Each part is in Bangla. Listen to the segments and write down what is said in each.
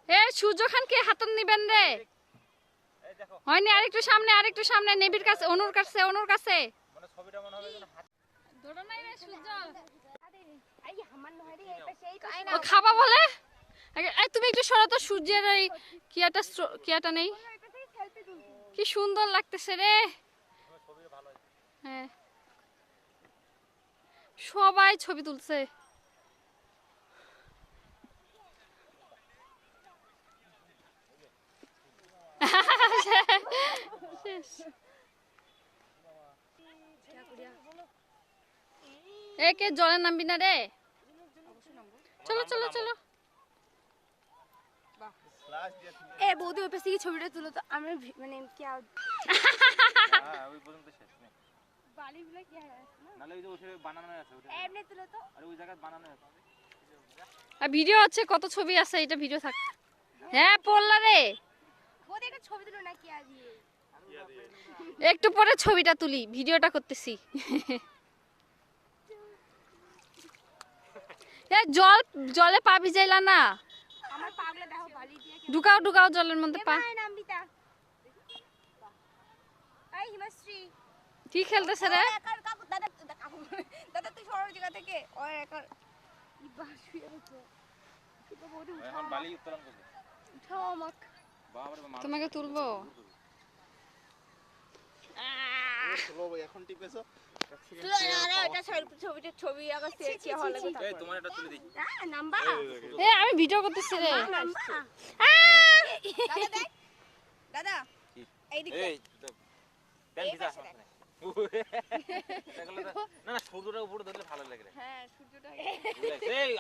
এ সূর্য খানকে হাতত নিবেন রে হয়নি আরেকটু সামনে নেবির কাছে অনুর কাছে মানে ছবিটা মনে হবে যেন ধরো নাই রে সূর্য আই আমার নয় রে এটা সেই ও খাবা বলে এই তুমি একটু সরো তো সূর্যের এই কিয়াটা নেই কি সুন্দর লাগতেছে রে হ্যাঁ সবাই ছবি তুলছে একে জলে নামবি না রে চলো চলো চলো এ বৌদি ওই পাশে কি ছবিটা তুলো তো আমরা মানে কি হ্যাঁ ওই পর্যন্ত শেষ নে বালিগুলো কি আছে নালে ওই যে ওখানে বানানো আছে ওটা এমনি তুলো তো আরে ওই জায়গায় বানানো আছে আর ভিডিও আছে কত ছবি আছে এটা ভিডিও থাক হ্যাঁ পড়লা রে বৌদি একটা ছবি তুলো না কি দিয়ে একটু পরে ছবিটা তুলি ভিডিওটা করতেছি এ জলে পা ভিজাইলা না আমার পাগলা দেখো বালি দিয়ে ঢুকাও জলের মধ্যে পা নামবিতা এই হিমাশ্রী কি খেলতেছে রে কাকু দাদা তুই সরো জায়গা থেকে ওর একার ই বাস হয়ে গেছে কিন্তু বৌদি এখন বালি উত্তোলন করবে উঠাও আমাকে বাবারে বাবা তোমাকে তুলবো এখন টিপেছো তুলো না এটা ছবি আগে চেয়ে হলে কথা এই তোমার এটা তুলে দিই নাম্বার এ আমি ভিডিও করতেছি রে দাদা দেখ দাদা এই দিকে এই প্যান ভিজা না না সূর্যটা উপরে ধরলে ভালো লাগে রে হ্যাঁ সূর্যটা এই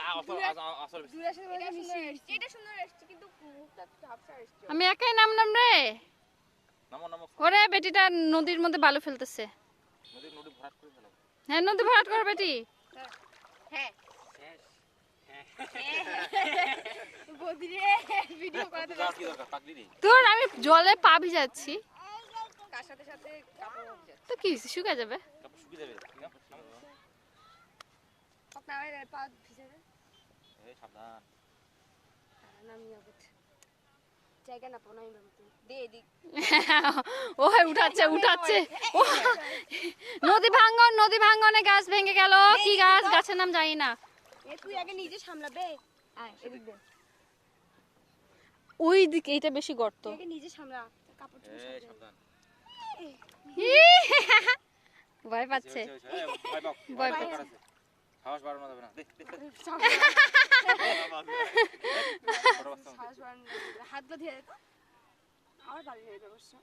আসল দূরে আসে এটা সুন্দর এসছে কিন্তু মুখটা ঝাপসা এসছে আমি একাই নামলাম রে নামো ওরে বেটিটা নদীর মধ্যে বালু ফেলতেছে নদী ভরাট করে ফেলাবো হ্যাঁ নদী ভরাট কর বেটি হ্যাঁ বৌদি রে ভিডিও করতে যা কি দরকার পাকলি রে তোর আমি জলে পা ভিজাচ্ছি কার সাথে কাপড় হচ্ছে তো কি হইছে, শুকায় যাবে কাপড় শুকিয়ে যাবে আপনার পা ভিজে যাবে এই সাবধান নামি আগে জায়গা না পোনাই বাবু দে এদিক ও উঠাচ্ছে ও, নদী ভাঙ্গনে গাছ ভেঙে গেল কি গাছের নাম জানি না এ তুই আগে নিজে সামলাবে আয় এদিক দে ওই দিকে এটা বেশি গর্ত তুই আগে নিজে সামলা কাপড় এই সাবধান ভয় পাচ্ছে ভয় পাও সাহস বাড়ানো যাবে না হাতগুলো ধরে তো আমার বাড়ি হয়ে ব্যবস্থা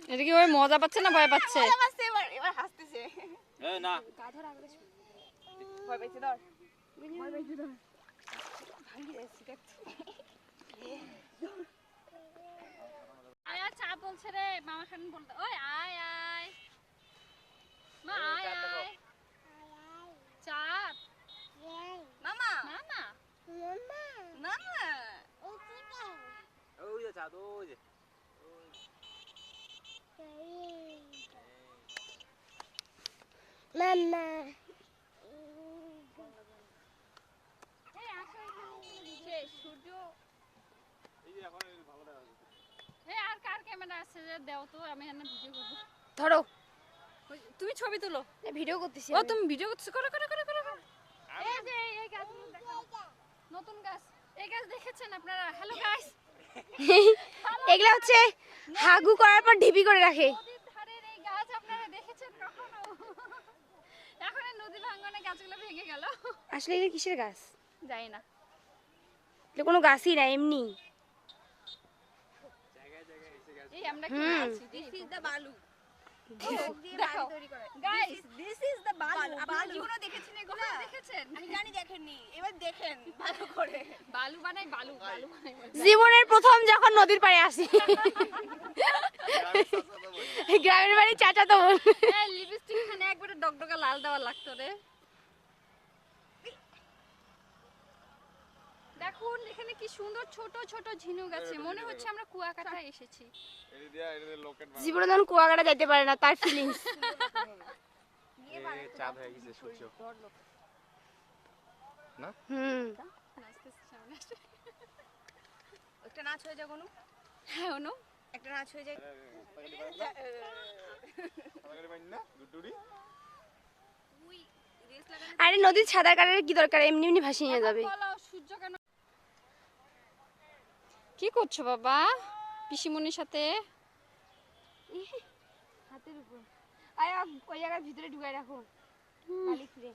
এটা কি ওই মজা পাচ্ছে না ভয় পাচ্ছে এবার হাসতেছে এই না গা ধর আগে ভয় পাইছে ধর ভয় পাইছে ধর ভাঙি যাচ্ছে দেখ আয়া চা বলছে রে মামা খান বলতে ওই আয় মা আয় চা মামা মামা মামা ওই যে চাঁদ ওই যে মামা সূর্য আর কার ক্যামেরা আছে যে দাও তো আমি এখানে ভিডিও করব ধরো তুমি ছবি তুলো ভিডিও করতেছি ও তুমি ভিডিও করতেছো করো এই যে এই গাছগুলো দেখো নতুন গাছ এই গাছ দেখেছেন আপনারা হ্যালো গাইস এগুলা হচ্ছে হাগু করার পর ঢিপি করে রাখে নদীর ধারের এই গাছ আপনারা দেখেছেন কখনো এখন এই নদী ভাঙনে গাছগুলো ভেঙে গেল আসলে এগুলো কিসের গাছ জানি না এগুলো কোনো গাছই না এমনি এই আমরা কি আছি দিস ইজ দ্য বালু দেখো গাইস দিস ইজ দ্য বালু আপনারা জীবনে দেখেছেন এগুলো দেখেছেন আমি জানি দেখেননি এবার দেখেন ভালো করে বালু বানাই বালু জীবনের প্রথম যখন নদীর পাড়ে আসি গ্রামের বাড়ি চাচা তো বোন এই লিপস্টিক খানে একবারে ডগডগা লাল দেওয়া লাগতো রে দেখুন এখানে কি সুন্দর ছোট ছোট ঝিনুক আছে মনে হচ্ছে আমরা কুয়াকাটায় এসেছি জীবনে যখন কুয়াকাটা যাইতে পারে না তার ফিলিংস চাঁদ হয়ে গেছে সূর্য না নাচতেছে সামনে আসে। একটা নাচ হয়ে যায় কোনো হ্যাঁ অনু একটা নাচ হয়ে যায় আরে নদীর সাঁতার কাটার কি দরকার এমনি এমনি ভাসিয়ে নিয়ে যাবে বলো সূর্য কেন কি করছো বাবা পিসিমনির সাথে? হাতের উপর আরে ওই জায়গার ভিতরে ঢুকাই রাখো বালি খুঁড়ে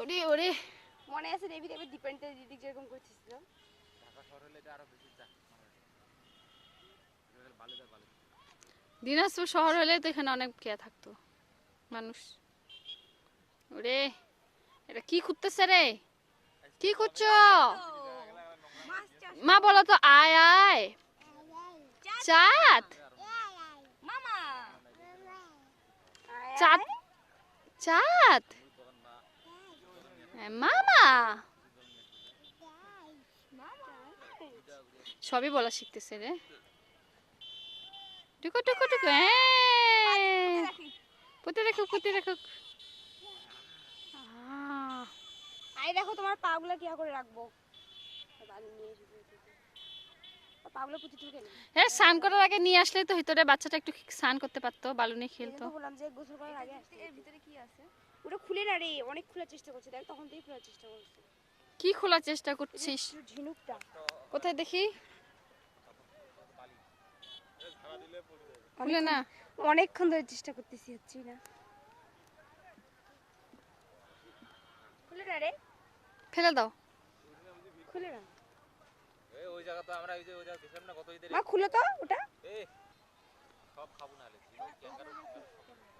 ওরে ওরে মনে আছে নেবি দেবে ডিপেন্ডেন্ট দিদি যেরকম করছিস তো ঢাকা শহর হলে এটা আরো বেশি চাক বালুদার বালু দিনাজপুর শহর হলে তো এখানে অনেক কে থাকতো মানুষ। ওরে এটা কি খুঁজতেছে রে? কি খুঁজছো? মাছ চাষ মা বলো তো আয় আয় চাঁদ মামা চাঁদ চাঁদ মামা সবই বলা শিখতেছে রে। টুকু টুকু টুকু পুঁতে রাখুক পুঁতে রাখুক। আই দেখো তোমার পাগুলো কি করে রাখবো পাগুলো পুঁতে ঢুকে না হ্যাঁ স্নান করার আগে নিয়ে আসলে তো ভিতরে বাচ্চাটা একটু স্নান করতে পারতো বালু নিয়ে খেলতো। তো বললাম যে গোসল করার আগে আসতে এর ভিতরে কি আছে ওটা খুলে না রে অনেক খোলার চেষ্টা করছে দেখ তখন থেকেই খোলার চেষ্টা করছে কি খোলার চেষ্টা করছিস? ঝিনুকটা কোথায় দেখি খুলে না অনেকক্ষণ ধরে চেষ্টা করতেছি হচ্ছি না খুলে না রে ফেলে দাও। খুলে না এই ওই জায়গা তো আমরা ওই যে ওই জায়গা গেছিলাম না কত ঈদের মা খুলে তো ওটা এই সব খাবো না হলে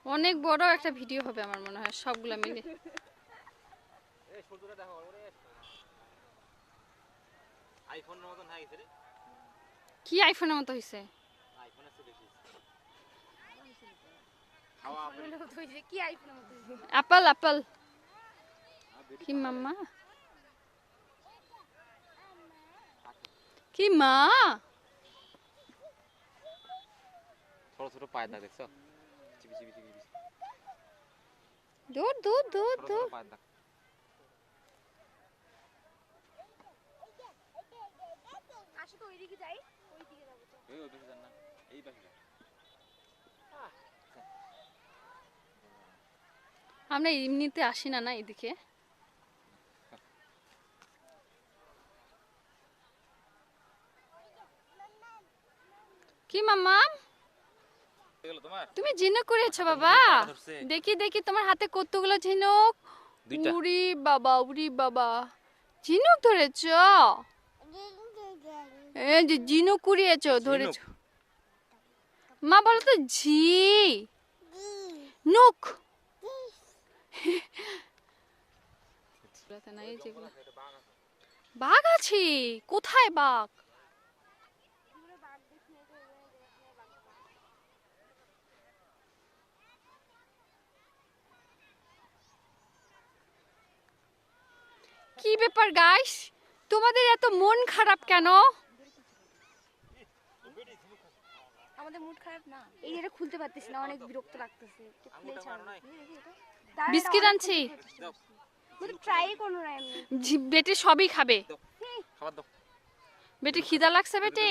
অনেক বড় একটা ভিডিও হবে আমার মনে হয় সবগুলা মিলে। এই সূর্যটা দেখো ওরে আইফোনের মতন হয়ে গেছে রে কি আইফোনের মতো হইছে? আইফোনের চেয়ে বেশি খাওয়া কি আইফোনের মতো অ্যাপল অ্যাপল কি মাম্মা কি মা ছোট ছোট পায়ের দাগ দেখছো চিপি চিপি চিপি দূর দূর দূর ছোট দূর ছোট পায়ের দাগ আসো তো ওইদিকে যাই ওইদিকে যাবো তো এই ওই পাশে যান না এই পাশে যান। আমরা এমনিতে আসি না না এদিকে। কি মাম্মা গেল তোমার তুমি ঝিনুক করেছো বাবা? ধরছে। দেখি দেখি তোমার হাতে কতগুলো ঝিনুক। দুইটা উড়ি বাবা ঝিনুক ধরেছো? এই যে ঝিনুক কুড়িয়েছো ধরেছো। মা বলো তো ঝি নুক বাঘ আছে কোথায় বাঘ? কি ব্যাপার গাইস তোমাদের এত মন খারাপ কেন? আমাদের মুড খারাপ না এই এটা খুলতে পারতেছি না অনেক বিরক্ত লাগতেছে একটু খুলে ছাড়ো বিস্কিট আনছি ট্রাই করো না এমনি বেটে সবই খাবে। খাবার দাও বেটে খিদা লাগছে বেটে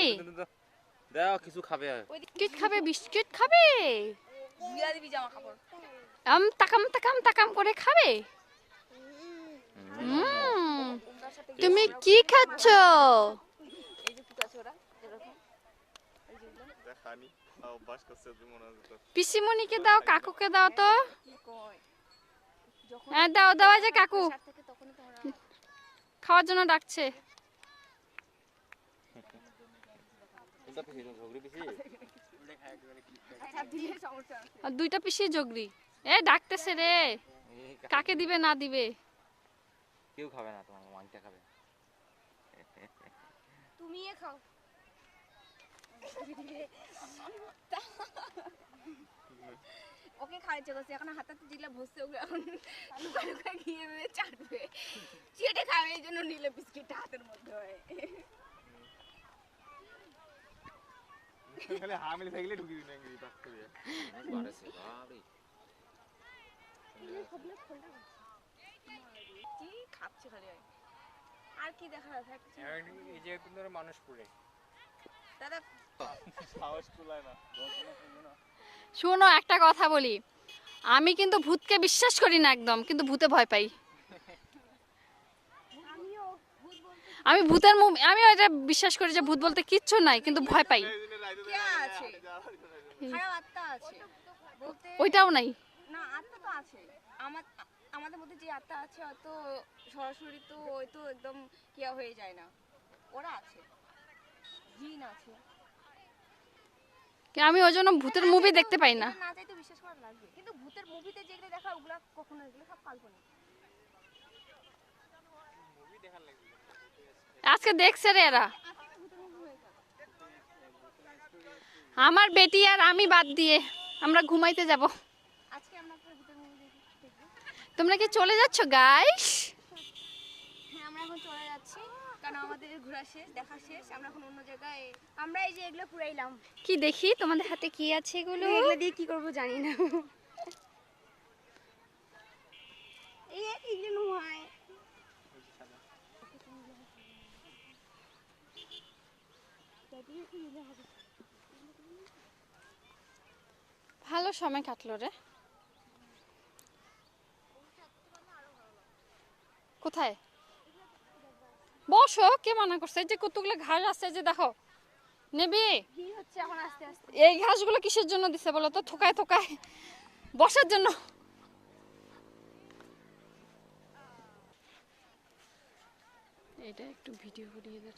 দাও কিছু খাবে বিস্কিট খাবে বিস্কিট খাবে দিয়া দিবি জামা কাপড় তাকাম তাকাম তাকাম করে খাবে। তুমি কি খাচ্ছ? এই যে ফুটাছে ওরা এরকম এই যেগুলো দেখানি অভ্যাস করছে তুই মনে হচ্ছে তো পিসিমণিকে দাও কাকুকে দাও তো। কি কয় যখন হ্যাঁ দাও দাও যে কাকু সার থেকে তখন তোমরা খাওয়ার জন্য ডাকছে। কোনটা পিছি ঝগড়ি পিছি চাপ দিলে সমস্যা আছে আর দুইটা পিসি জগরি এ ডাকতেছে রে কাকে দিবে না দিবে। কেউ খাবে না তোমার ওয়ানটা খাবে তুমি খাও ওকে খাইছে বসে এখন হাতাতে যেগুলো বসছে ওগুলো এখন লুকায় লুকায় গিয়ে চাটবে চেটে খাবে এই জন্য নিলে বিস্কিটটা হাতের মধ্যে হয় খালি হামিলে থাকলে ঢুকি দিন ইংরেজি পাস করে বাড়েছে বাড়ি কি খাচ্ছে দেখছি খালি আমি। আর কি দেখার আছে আর কিছু না। এই যে কিন্তু মানুষ পুরে দাদা সাহস কুলায় না। শোনো একটা কথা বলি, আমি কিন্তু ভূতকে বিশ্বাস করি না একদম, কিন্তু ভূতে ভয় পাই। আমিও ভূত বলতে আমি ভূতের মুভি, আমি এটা বিশ্বাস করি যে ভূত বলতে কিচ্ছু নাই, কিন্তু ভয় পাই। কে আছে? খারাপ আত্মা আছে বলতে ওইটাও নাই। না, আত্মা তো আছে। আমাদের মধ্যে যে আত্মা আছে হয়তো সরাসরি তো ওই তো একদম কিয়া হয়ে যায় না, ওরা আছে, জিন আছে। আমি ওই জন্য ভূতের মুভি দেখতে পাই না। এটা না চাইতে বিশ্বাস করা লাগবে, কিন্তু ভূতের মুভিতে যেগুলো দেখা ওগুলা কখনো, এগুলো সব কাল্পনিক। আজকে দেখছে রে এরা, আজকে ভূতের মুভি হয়েছে। আমার বেটি আর আমি বাদ দিয়ে আমরা ঘুমাইতে যাব। আজকে আমরা একটা ভূতের মুভি দেখবো। তোমরা কি চলে যাচ্ছ গাইস? হ্যাঁ, আমরা এখন চলে যাচ্ছি, কারণ আমাদের ঘোরা শেষ, দেখা শেষ। আমরা এখন অন্য জায়গায়, আমরা এই যে এগুলো পুরাইলাম, কি দেখি তোমাদের হাতে কি আছে এগুলো? এগুলো দিয়ে কি করবো জানি না। এই এগুলো হয় ভালো সময় কাটলো রে। কোথায় বসো, কে মানা করছে? এই যে কতগুলো ঘাস আছে, যে দেখো নেবি। ভিড় হচ্ছে এখন আস্তে আস্তে। এই ঘাসগুলো কিসের জন্য দিছে বলো তো? থোকায় থোকায় বসার জন্য। এটা একটু ভিডিও করিয়ে দে।